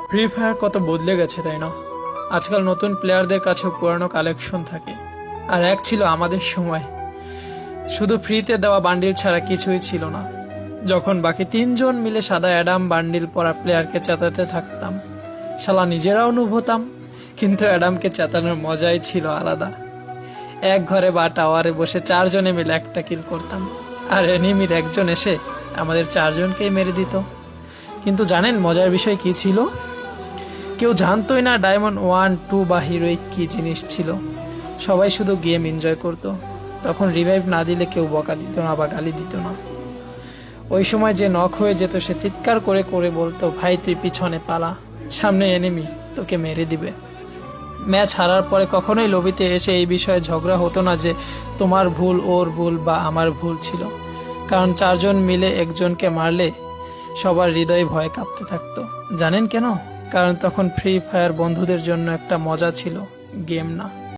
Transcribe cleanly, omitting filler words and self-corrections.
Free fire কত বদলে গেছে তাই না? আজকাল নতুন প্লেয়ারদের কাছেও পুরানো কালেকশন থাকে, আর এক ছিল আমাদের সময়, শুধু ফ্রিতে দেওয়া বান্ডিল ছাড়া কিছুই ছিল না। যখন বাকি তিনজন মিলে সাদা অ্যাডাম বান্ডিল পরা প্লেয়ারকে চেতাতে থাকতাম, শালা নিজেরাও নুব হতাম, কিন্তু অ্যাডামকে চেতানোর মজাই ছিল আলাদা। এক ঘরে বা টাওয়ারে বসে চারজনে মিলে একটা কিল করতাম, আর এনিমির একজন এসে আমাদের চারজনকেই মেরে দিত। কিন্তু জানেন মজার বিষয় কি ছিল? কেউ জানতোই না ডায়মন্ড 1, 2 বা হিরোইক কি জিনিস ছিল। সবাই শুধু গেম এনজয় করত। তখন রিভাইভ না দিলে কেউ বকা দিত না বা গালি দিত না। ওই সময় যে নক হয়ে যেত সে চিৎকার করে করে বলতো, ভাই তুই পিছনে পালা, সামনে এনিমি, তোকে মেরে দিবে। ম্যাচ হারার পরে কখনোই লবিতে এসে এই বিষয়ে ঝগড়া হতো না যে তোমার ভুল, ওর ভুল বা আমার ভুল ছিল, কারণ চারজন মিলে একজনকে মারলে সবার হৃদয় ভয়ে কাঁপতে থাকতো। জানেন কেন? কারণ তখন ফ্রি ফায়ার বন্ধুদের জন্য একটা মজা ছিল, গেম না।